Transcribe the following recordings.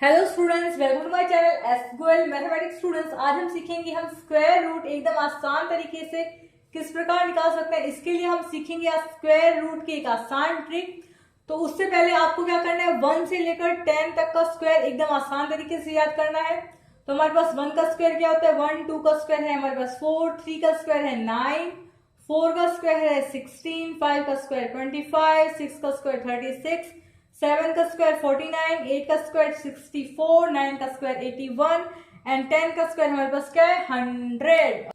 Hello students, welcome to my channel S Goyal mathematics. Students, आज हम सीखेंगे हम स्क्वायर रूट एकदम आसान तरीके से किस प्रकार निकाल सकते हैं। इसके लिए हम सीखेंगे स्क्वायर रूट की एक आसान ट्रिक। तो उससे पहले आपको क्या करना है, 1 से लेकर 10 तक का स्क्वायर एकदम आसान तरीके से याद करना है। तो हमारे पास 1 का स्क्वायर क्या होता है, 1, 2 का स्क्वायर है हमारे पास 4, 3 का स्क्वायर है 9, 4 का स्क्वायर है 16, 5 का स्क्वायर 25, 6 का स्क्वायर 36, 7 का स्क्वायर 49, 8 का स्क्वायर 64, 9 का स्क्वायर 81 एंड 10 का स्क्वायर हमारे पास क्या है 100।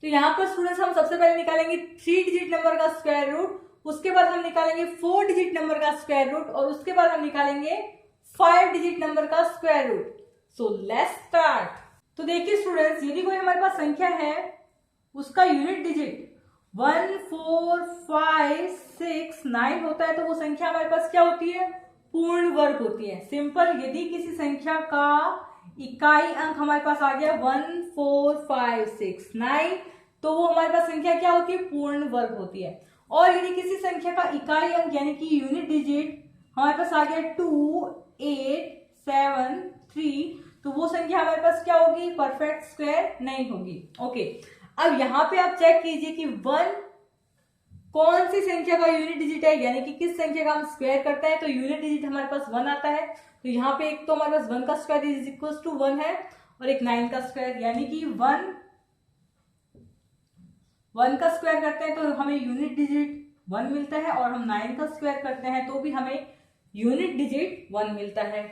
तो यहाँ पर स्टूडेंट्स हम सबसे पहले निकालेंगे 3 डिजिट नंबर का स्क्वायर रूट, उसके बाद हम निकालेंगे 4 डिजिट नंबर का स्क्वायर रूट और उसके बाद हम निकालेंगे 5 डिजिट नंबर का square root. So let's start. तो देखिए स्टूडेंट्स, यदि कोई हमारे पास संख्या है उसका यूनिट डिजिट 1, 4, 5, 6, 9 होता है तो वो संख्या हमारे पास क्या होती है, पूर्ण वर्ग होती है। सिंपल, यदि किसी संख्या का इकाई अंक हमारे पास आ गया 1, 4, 5, 6, 9 तो वो हमारे पास संख्या क्या होती है, पूर्ण वर्ग होती है। और यदि किसी संख्या का इकाई अंक यानी कि यूनिट डिजिट हमारे पास आ गया 2, 8, 7, 3 तो वो संख्या हमारे पास क्या होगी, परफेक्ट स्क्वायर नहीं होगी। ओके, अब यहां पे आप चेक कीजिए कि 1 कौन सी संख्या का यूनिट डिजिट है, यानी कि किस संख्या का हम स्क्वायर करते हैं तो यूनिट डिजिट हमारे पास 1 आता है। तो यहाँ पे एक तो हमारे पास 1 का स्क्वायर इज इक्वल टू 1 है और एक 9 का स्क्वायर, यानी कि 1 का स्क्वायर करते हैं तो हमें यूनिट डिजिट 1 मिलता है और हम 9 का स्क्वायर करते हैं तो भी हमें यूनिट डिजिट 1 मिलता है।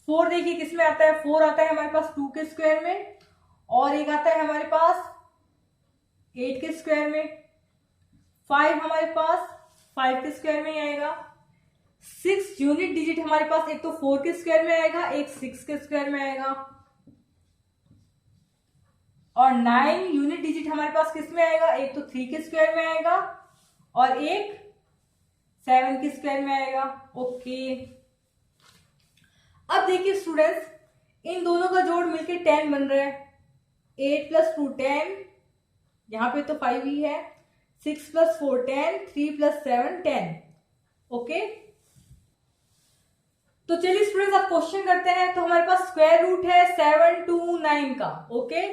4 देखिए किस में आता है, 4 आता है हमारे पास 2 के स्क्वायर में और एक आता है हमारे पास 8 के स्क्वायर में। 5 हमारे पास 5 के स्क्वायर में ही आएगा। 6 यूनिट डिजिट हमारे पास एक तो 4 के स्क्वायर में आएगा, एक 6 के स्क्वायर में आएगा। और 9 यूनिट डिजिट हमारे पास किस में आएगा, एक तो 3 के स्क्वायर में आएगा और एक 7 के स्क्वायर में आएगा। ओके, अब देखिए स्टूडेंट्स, इन दोनों का जोड़ मिलके 10 बन रहा है। 8 प्लस 2 10, यहां पे तो 5 ही है। 6 प्लस 4 10, 3 प्लस 7 10। ओके, तो चलिए स्टूडेंट्स आप क्वेश्चन करते हैं। तो हमारे पास स्क्वायर रूट है 7 2 9 का। ओके,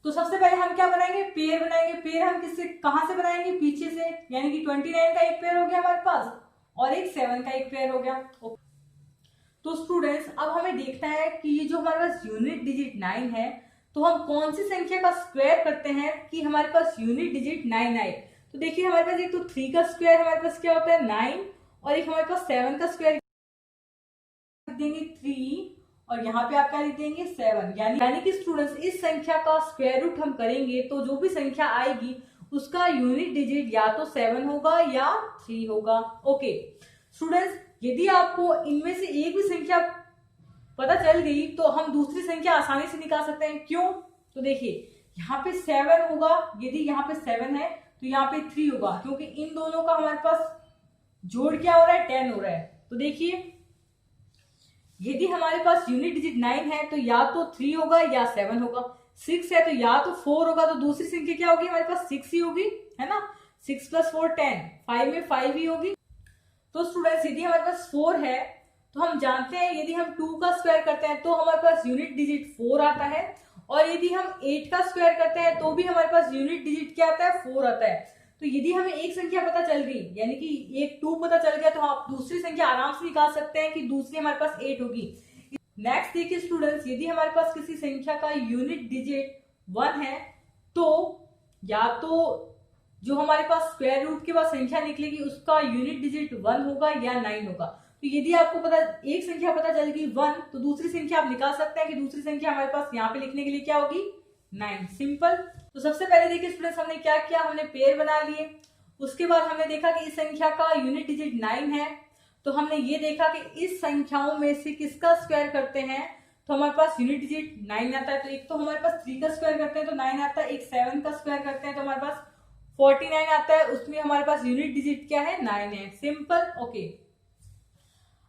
तो सबसे पहले हम क्या बनाएंगे, पेयर बनाएंगे। पेयर हम किससे, कहां से बनाएंगे, पीछे से, यानी कि 29 का एक पेयर हो गया हमारे पास और एक 7 का एक पेयर हो गया। तो स्टूडेंट्स अब हमें देखना है कि ये जो हमारे पास यूनिट डिजिट 9 है तो हम कौन सी संख्या का स्क्वायर करते हैं कि हमारे पास यूनिट डिजिट 9 आए। तो देखिए हमारे पास एक तो 3 का स्क्वायर हमारे पास क्या होता है 9 और एक हमारे पास 7 का स्क्वायर लिख देंगे 3 और यहाँ पे आप क्या लिख देंगे 7। यानी कि स्टूडेंट्स इस संख्या का स्क्वायर रूट हम करेंगे तो जो भी संख्या आएगी उसका यूनिट डिजिट या तो 7 होगा या 3 होगा। ओके स्टूडेंट्स, यदि आपको इनमें से एक भी संख्या पता चल गई तो हम दूसरी संख्या आसानी से निकाल सकते हैं। क्यों, तो देखिए यहाँ पे 7 होगा, यदि यहाँ पे 7 है तो यहाँ पे 3 होगा क्योंकि इन दोनों का हमारे पास जोड़ क्या हो रहा है 10 हो रहा है। तो देखिए यदि हमारे पास यूनिट डिजिट 9 है तो या तो 3 होगा या 7 होगा। 6 है तो या तो 4 होगा, तो दूसरी संख्या क्या होगी हमारे पास 6 ही होगी, है ना। 6 प्लस 4 10, 5 में 5 ही होगी। तो स्टूडेंट्स यदि हमारे पास 4 है तो हम जानते हैं यदि हम 2 का स्क्वायर करते हैं तो हमारे पास यूनिट डिजिट 4 आता है और यदि हम 8 का स्क्वायर करते हैं तो भी हमारे पास यूनिट डिजिट क्या आता है 4 आता है। तो यदि हमें एक संख्या पता चल गई यानी कि एक 2 पता चल गया तो आप दूसरी संख्या आराम से निकाल सकते हैं कि दूसरी हमारे पास 8 होगी। नेक्स्ट देखिए स्टूडेंट्स, यदि हमारे पास किसी संख्या का यूनिट डिजिट 1 है तो या तो जो हमारे पास स्क्वायर रूट के बाद संख्या निकलेगी उसका यूनिट डिजिट 1 होगा या 9 होगा। तो यदि आपको पता एक संख्या पता चल गई 1 तो दूसरी संख्या आप निकाल सकते हैं कि दूसरी संख्या हमारे पास यहाँ पे लिखने के लिए क्या होगी 9। सिंपल। तो सबसे पहले देखिए स्टूडेंट्स हमने क्या किया, हमने पेयर बना लिए। उसके बाद हमने देखा कि इस संख्या का यूनिट डिजिट 9 है तो हमने ये देखा कि इस संख्याओं में से किसका स्क्वायर करते हैं तो हमारे पास यूनिट डिजिट 9 आता है। तो एक तो हमारे पास 3 का स्क्वायर करते हैं तो 9 आता है, एक 7 का स्क्वायर करते हैं तो हमारे पास 49 आता है, उसमें हमारे पास यूनिट डिजिट क्या है 9 है। सिंपल। ओके,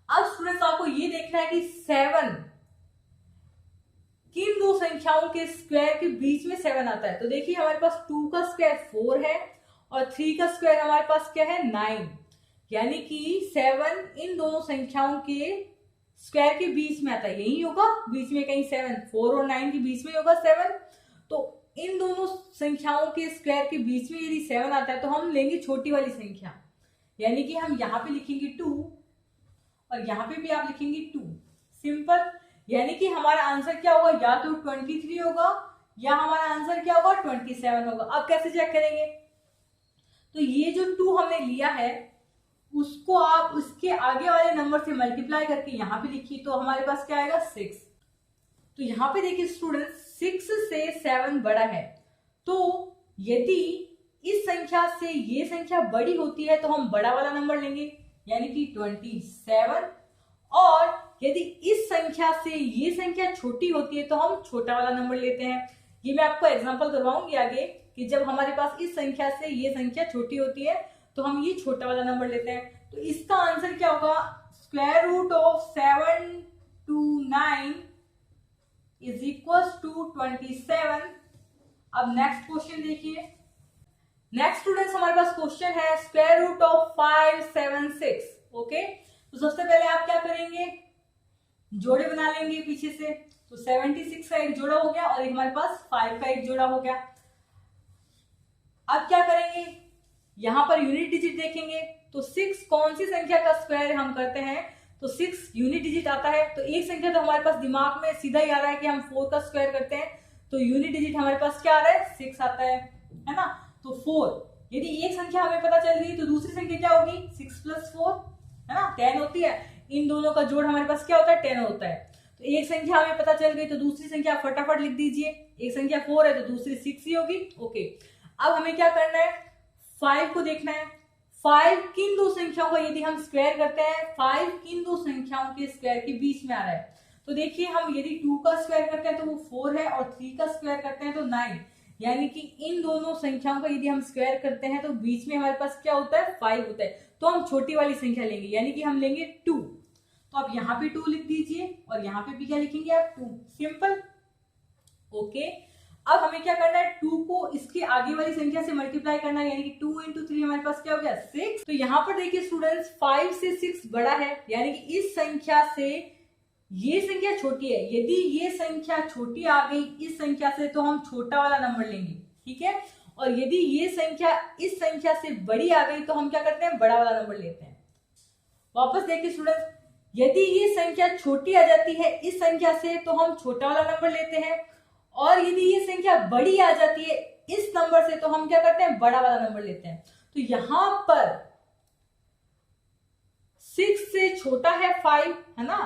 अब स्टूडेंट्स आपको ये देखना है कि 7 किन दो संख्याओं के स्क्वायर के बीच में 7 आता है। तो देखिए हमारे पास 2 का स्क्वायर 4 है और 3 का स्क्वायर हमारे पास क्या है 9, यानी कि 7 इन दोनों संख्याओं के स्क्वायर के बीच में आता है, यही होगा बीच में कहीं 7, 4 और 9 के बीच में होगा 7। तो इन दोनों संख्याओं के स्क्वायर के बीच में यदि 7 आता है तो हम लेंगे छोटी वाली संख्या, यानी कि हम यहाँ पे लिखेंगे 2 और यहाँ पे भी आप लिखेंगे 2। सिंपल। यानी कि हमारा आंसर क्या होगा, या तो 23 होगा या हमारा आंसर क्या होगा 27 होगा। अब कैसे चेक करेंगे, तो ये जो 2 हमने लिया है उसको आप उसके आगे वाले नंबर से मल्टीप्लाई करके यहाँ पे लिखिए, तो हमारे पास क्या आएगा 6। तो यहाँ पे देखिए स्टूडेंट, 6 से 7 बड़ा है, तो यदि इस संख्या से ये संख्या बड़ी होती है तो हम बड़ा वाला नंबर लेंगे, यानी कि 27। और यदि इस संख्या से ये संख्या छोटी होती है तो हम छोटा वाला नंबर लेते हैं। ये मैं आपको एग्जांपल करवाऊंगी आगे कि जब हमारे पास इस संख्या से ये संख्या छोटी होती है तो हम ये छोटा वाला नंबर लेते हैं। तो इसका आंसर क्या होगा, square root of 7 to 9 is equal to 27। अब नेक्स्ट क्वेश्चन देखिए। नेक्स्ट स्टूडेंट्स हमारे पास क्वेश्चन है स्क्वायर रूट ऑफ 5, 7, 6। ओके, तो सबसे पहले आप क्या करेंगे, जोड़े बना लेंगे पीछे से। तो 76 का एक जोड़ा हो गया और हमारे पास 5 का एक जोड़ा हो गया। अब क्या करेंगे, यहां पर यूनिट डिजिट देखेंगे तो 6 कौन सी संख्या का स्क्वायर हम करते हैं, तो 6 यूनिट डिजिट आता है। तो एक संख्या तो हमारे पास दिमाग में सीधा ही आ रहा है कि हम 4 का स्क्वायर करते हैं, तो यूनिट डिजिट हमारे पास क्या आ रहा है 6 आता है ना। तो 4, यदि एक संख्या हमें पता चल गई तो दूसरी संख्या क्या होगी 6 + 4 है ना 10 होती है। इन दोनों का जोड़ हमारे पास क्या होता है 10 होता है। तो एक संख्या हमें पता चल गई तो दूसरी संख्या फटाफट लिख दीजिए। एक संख्या 4 है तो दूसरी 6 ही होगी। ओके, अब हमें क्या करना है, 5 को देखना है। 5 किन दो संख्याओं का यदि हम स्क्वायर करते हैं, 5 किन दो संख्याओं के स्क्वायर के बीच में आ रहा है। तो देखिए हम यदि 2 का स्क्वायर करते हैं तो वो 4 है और 3 का स्क्वायर करते हैं तो 9, यानी कि इन दोनों संख्याओं का यदि हम स्क्वायर करते हैं तो बीच में हमारे पास क्या होता है 5 होता है। तो हम छोटी वाली संख्या लेंगे, यानी कि हम लेंगे 2। तो आप यहाँ पे 2 लिख दीजिए और यहाँ पे भी क्या लिखेंगे आप 2। सिंपल। ओके, अब हमें क्या करना है, 2 को इसके आगे वाली संख्या से मल्टीप्लाई करना है, यानी कि 2 × 3 हमारे पास क्या हो गया 6। तो यहाँ पर देखिए स्टूडेंट्स 5 से 6 बड़ा है, यानी कि इस संख्या से ये संख्या छोटी है। यदि ये संख्या छोटी आ गई इस संख्या से तो हम छोटा वाला नंबर लेंगे, ठीक है। और यदि ये संख्या इस संख्या से बड़ी आ गई तो हम क्या करते हैं बड़ा वाला नंबर लेते हैं। वापस देखिए स्टूडेंट्स, यदि ये संख्या छोटी आ जाती है इस संख्या से तो हम छोटा वाला नंबर लेते हैं, और यदि ये संख्या बड़ी आ जाती है इस नंबर से तो हम क्या करते हैं बड़ा वाला नंबर लेते हैं। तो यहां पर 6 से छोटा है 5 है ना,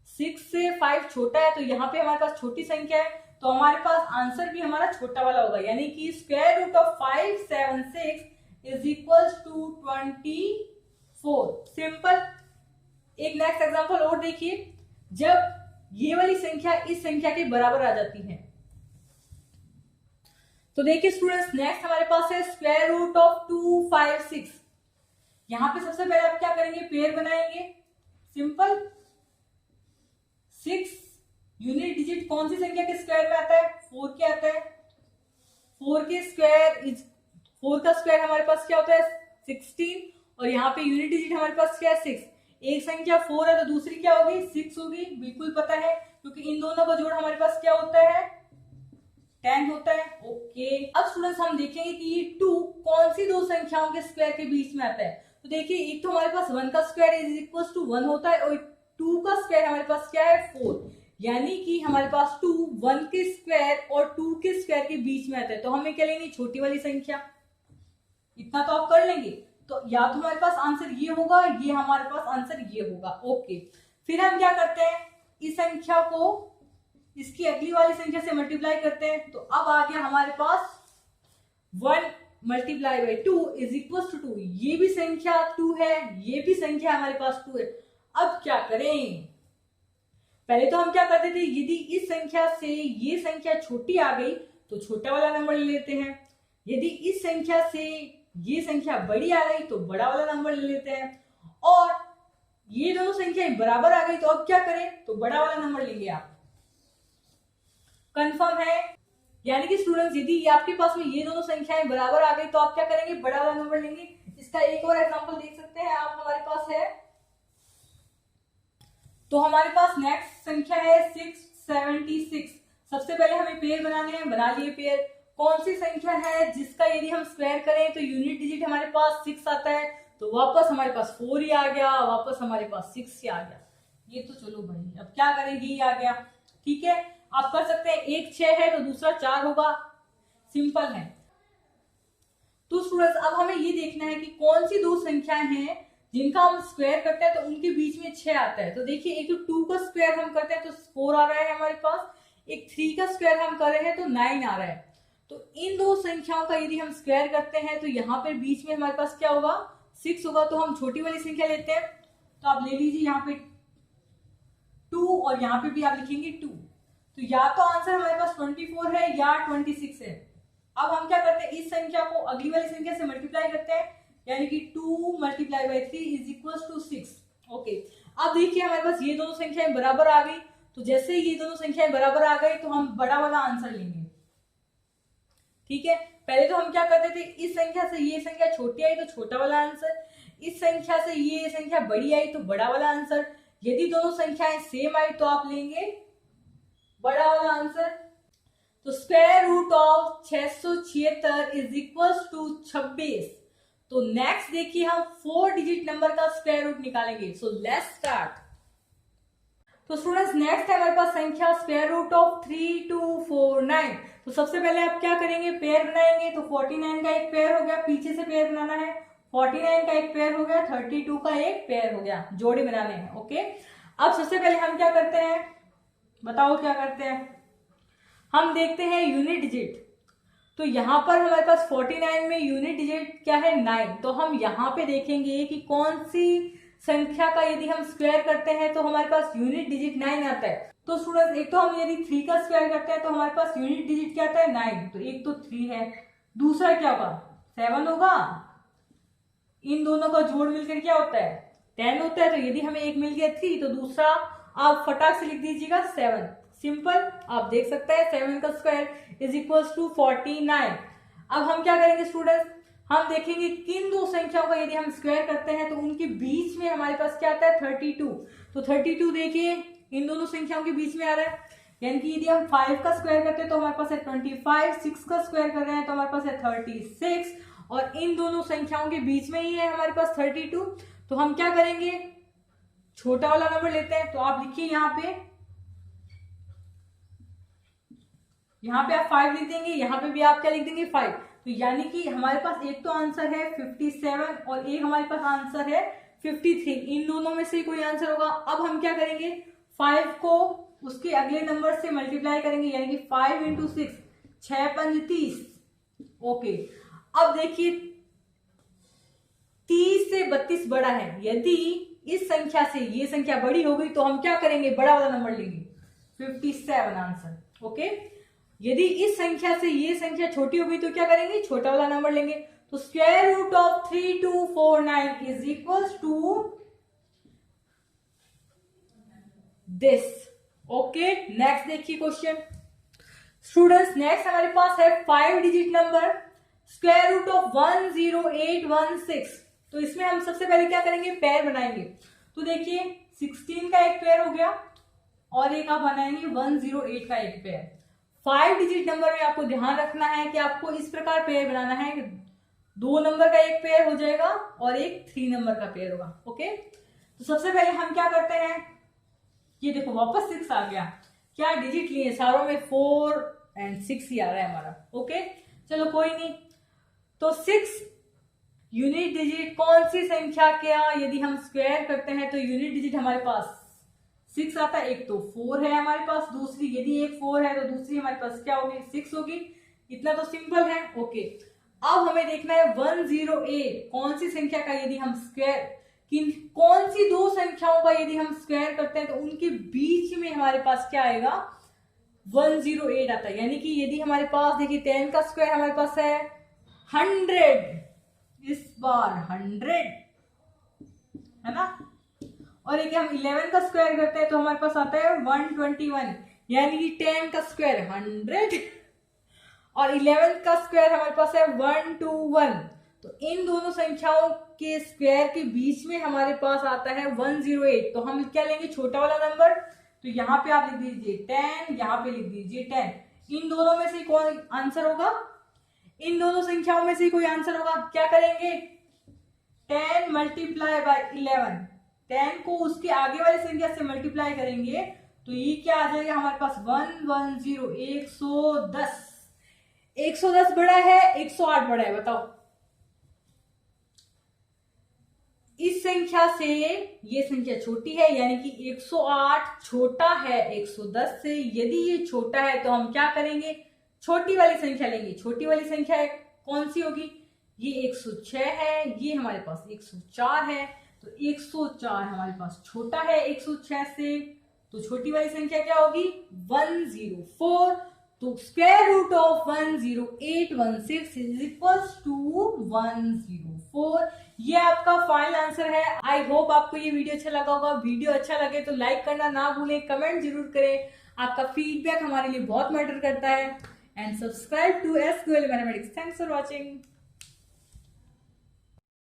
6 से 5 छोटा है, तो यहाँ पे हमारे पास छोटी संख्या है, तो हमारे पास आंसर भी हमारा छोटा वाला होगा, यानी कि square root of 5, 7, 6 is equal to 24। Simple. एक नेक्स्ट एग्जांपल और देखिए, जब ये वाली संख्या इस संख्या के बराबर आ जाती है तो देखिए स्टूडेंट्स नेक्स्ट हमारे पास है स्क्वायर रूट ऑफ 2, 5, 6। यहां पे सबसे पहले आप क्या करेंगे, पेयर बनाएंगे। सिंपल। 6 यूनिट डिजिट कौन सी संख्या के स्क्वायर में आता है 4 के आता है। 4 के स्क्वायर 4 का स्क्वायर हमारे पास क्या होता है 16, और यहाँ पे यूनिट डिजिट हमारे पास क्या है 6। एक संख्या 4 है तो दूसरी क्या होगी 6 होगी, बिल्कुल पता है, क्योंकि इन दोनों का जोड़ हमारे पास क्या होता है 10 होता है। ओके, अब स्टूडेंट्स हम देखेंगे कि ये 2 कौन सी दो संख्याओं के स्क्वायर के बीच में आता है। तो देखिए एक तो हमारे पास 1 का स्क्वायर इज इक्वल टू 1 होता है, और 2 का स्क्वायर हमारे पास क्या है 4, यानी कि हमारे पास 2 1 के स्क्वायर और 2 के स्क्वायर के बीच में आता है। तो हमें क्या लेंगे छोटी वाली संख्या, इतना तो आप कर लेंगे। तो या तो हमारे पास आंसर ये होगा, ये हमारे पास आंसर ये होगा। ओके, फिर हम क्या करते हैं, इस संख्या को इसकी अगली वाली संख्या से मल्टीप्लाई करते हैं। तो अब आ गया हमारे पास 1 × 2 इज इक्वल टू 2। ये भी संख्या 2 है, ये भी संख्या हमारे पास 2 है। अब क्या करें, पहले तो हम क्या करते थे, यदि इस संख्या से ये संख्या छोटी आ गई तो छोटा वाला नंबर ले लेते हैं, यदि इस संख्या से ये संख्या बड़ी आ गई तो बड़ा वाला नंबर ले लेते हैं, और ये दोनों संख्याएं बराबर आ गई तो अब क्या करें, तो बड़ा वाला नंबर लेंगे आप। कंफर्म है, यानी कि स्टूडेंट्स यदि आपके पास में ये दोनों संख्याएं बराबर आ गई तो आप क्या करेंगे बड़ा वाला नंबर लेंगे। इसका एक और एग्जांपल देख सकते हैं आप, हमारे पास है तो हमारे पास नेक्स्ट संख्या है 676। सबसे पहले हमें पेयर बनाने हैं, बना लिए पेयर। कौन सी संख्या है जिसका यदि हम स्क्वायर करें तो यूनिट डिजिट हमारे पास 6 आता है, तो वापस हमारे पास 4 ही आ गया, वापस हमारे पास 6 ही आ गया। ये तो चलो भाई अब क्या करेंगे, ये आ गया। ठीक है, आप कर सकते हैं, एक 6 है तो दूसरा 4 होगा, सिंपल है। तो स्टूडेंट्स अब हमें ये देखना है कि कौन सी दो संख्याएं हैं जिनका हम स्क्वायर करते हैं तो उनके बीच में 6 आता है। तो देखिए, एक तो 2 का स्क्वायर हम करते हैं तो 4 आ रहा है हमारे पास, एक 3 का स्क्वायर हम कर रहे हैं तो 9 आ रहा है। तो इन दो संख्याओं का यदि हम स्क्वायर करते हैं तो यहाँ पे बीच में हमारे पास क्या होगा, 6 होगा। तो हम छोटी वाली संख्या लेते हैं, तो आप ले लीजिए यहाँ पे 2 और यहाँ पे भी आप लिखेंगे 2। तो या तो आंसर हमारे पास 24 है या 26 है। अब हम क्या करते हैं, इस संख्या को अगली वाली संख्या से मल्टीप्लाई करते हैं, यानी कि 2 multiply by 3 is equal to 6। Okay, अब देखिए हमारे पास ये दोनों संख्याएं बराबर आ गई। तो जैसे ये दोनों संख्याएं बराबर आ गई तो हम बड़ा वाला आंसर लेंगे। ठीक है, पहले तो हम क्या करते थे, इस संख्या से ये संख्या छोटी आई तो छोटा वाला आंसर, इस संख्या से ये संख्या बड़ी आई तो बड़ा वाला आंसर। यदि दोनों संख्याएं सेम आई तो आप लेंगे बड़ा वाला आंसर। तो square root of 676 is equal to 26। तो नेक्स्ट देखिए हम 4 डिजिट नंबर का स्क्वायर रूट निकालेंगे। So let's start. तो स्टूडेंट्स नेक्स्ट है हमारे पास संख्या स्क्वायर रूट ऑफ 3249। तो सबसे पहले आप क्या करेंगे, पेयर बनाएंगे। तो 49 का एक पेयर हो गया, पीछे से पेयर बनाना है, 49 का एक पेयर हो गया, 32 का एक पेयर हो गया, जोड़े बनाने हैं। ओके, अब सबसे पहले हम क्या करते हैं, बताओ क्या करते हैं, हम देखते हैं यूनिट डिजिट। तो यहाँ पर हमारे पास 49 में यूनिट डिजिट क्या है, 9। तो हम यहाँ पे देखेंगे कि कौन सी संख्या का यदि हम स्क्वायर करते हैं तो हमारे पास यूनिट डिजिट 9 आता है। तो स्टूडेंट्स एक तो हम यदि 3 का स्क्वायर करते हैं तो हमारे पास यूनिट डिजिट क्या आता है, 9। तो एक तो 3 है, दूसरा क्या होगा, 7 होगा। इन दोनों का जोड़ मिलकर क्या होता है, 10 होता है। तो यदि हमें एक मिल गया 3 तो दूसरा आप फटाक से लिख दीजिएगा 7। सिंपल, आप देख सकते हैं 7 का स्क्वायर इज इक्वल टू 49। अब हम क्या करेंगे स्टूडेंट्स, हम देखेंगे किन दो संख्याओं का यदि हम स्क्वायर करते हैं तो उनके बीच में हमारे पास क्या आता है, 32। तो 32 देखिए इन दोनों संख्याओं के बीच में आ रहा है, यानी कि यदि हम 5 का स्क्वायर करते हैं तो हमारे पास है 25, 6 का स्क्वायर कर रहे हैं तो हमारे पास है 36, और इन दोनों संख्याओं के बीच में ही है हमारे पास 32। तो हम क्या करेंगे, छोटा वाला नंबर लेते हैं। तो आप लिखिए यहाँ पे आप 5 लिख देंगे, यहाँ पे भी आप क्या लिख देंगे 5। तो यानी कि हमारे पास एक तो आंसर है 57 और एक हमारे पास आंसर है 53। इन दोनों में से कोई आंसर होगा। अब हम क्या करेंगे, 5 को उसके अगले नंबर से मल्टीप्लाई करेंगे, यानी कि 5 इंटू 6, 6 5 30। ओके, अब देखिए 30 से 32 बड़ा है। यदि इस संख्या से ये संख्या बड़ी हो गई तो हम क्या करेंगे, बड़ा वाला नंबर लेंगे, 57 आंसर। ओके, यदि इस संख्या से ये संख्या छोटी हो गई तो क्या करेंगे, छोटा वाला नंबर लेंगे। तो square root of 3249 is equal to this. Okay, next देखिए क्वेश्चन। स्टूडेंट्स नेक्स्ट हमारे पास है 5 digit number square root of 10816। तो इसमें हम सबसे पहले क्या करेंगे, पेयर बनाएंगे। तो देखिए 16 का एक पेयर हो गया और एक आप बनाएंगे 108 का एक पेयर। 5 डिजिट नंबर में आपको ध्यान रखना है कि आपको इस प्रकार पेयर बनाना है कि 2 नंबर का एक पेयर हो जाएगा और एक 3 नंबर का पेयर होगा। ओके, तो सबसे पहले हम क्या करते हैं, ये देखो वापस 6 आ गया, क्या डिजिट लिए सारों में 4 और 6 ही आ रहा है हमारा। ओके, चलो कोई नहीं। तो 6 यूनिट डिजिट कौन सी संख्या क्या यदि हम स्क्वायर करते हैं तो यूनिट डिजिट हमारे पास 6 आता है। एक तो 4 है हमारे पास, दूसरी यदि एक 4 है तो दूसरी हमारे पास क्या होगी, 6 होगी। इतना तो सिंपल है। ओके, अब हमें देखना है 108 कौन सी संख्या का यदि हम स्क्वायर, कौन सी दो संख्याओं का यदि हम स्क्वायर करते हैं तो उनके बीच में हमारे पास क्या आएगा, 108 आता है। यानी कि यदि हमारे पास देखिए 10 का स्क्वायर हमारे पास है 100, इस बार 100 है ना, और एक हम 11 का स्क्वायर करते हैं तो हमारे पास आता है 121, यानी कि 10 का स्क्वायर 100 और 11 का स्क्वायर हमारे पास है 121। तो इन दोनों संख्याओं के स्क्वायर के बीच में हमारे पास आता है 108, तो हम क्या लेंगे, छोटा वाला नंबर। तो यहाँ पे आप लिख दीजिए 10, यहाँ पे लिख दीजिए 10। इन दोनों में से कौन आंसर होगा, इन दोनों संख्याओं में से कोई आंसर होगा। क्या करेंगे, 10 मल्टीप्लाई बाय 11, 10 को उसके आगे वाली संख्या से मल्टीप्लाई करेंगे तो ये क्या आ जाएगा हमारे पास 110, 110। 110 बड़ा है 108 बड़ा है, बताओ। इस संख्या से ये संख्या छोटी है, यानी कि 108 छोटा है 110 से। यदि ये छोटा है तो हम क्या करेंगे, छोटी वाली संख्या लेंगे। छोटी वाली संख्या कौन सी होगी, ये 106 है, ये हमारे पास 104 है। तो 104 हमारे पास छोटा है 106 से, तो छोटी वाली संख्या क्या होगी 104। तो square root of 10816 is equals to 104। ये आपका फाइनल आंसर है। आई होप आपको ये वीडियो अच्छा लगा होगा। वीडियो अच्छा लगे तो लाइक करना ना भूलें, कमेंट जरूर करें। आपका फीडबैक हमारे लिए बहुत मैटर करता है। And subscribe to S Goyal mathematics. Thanks for watching.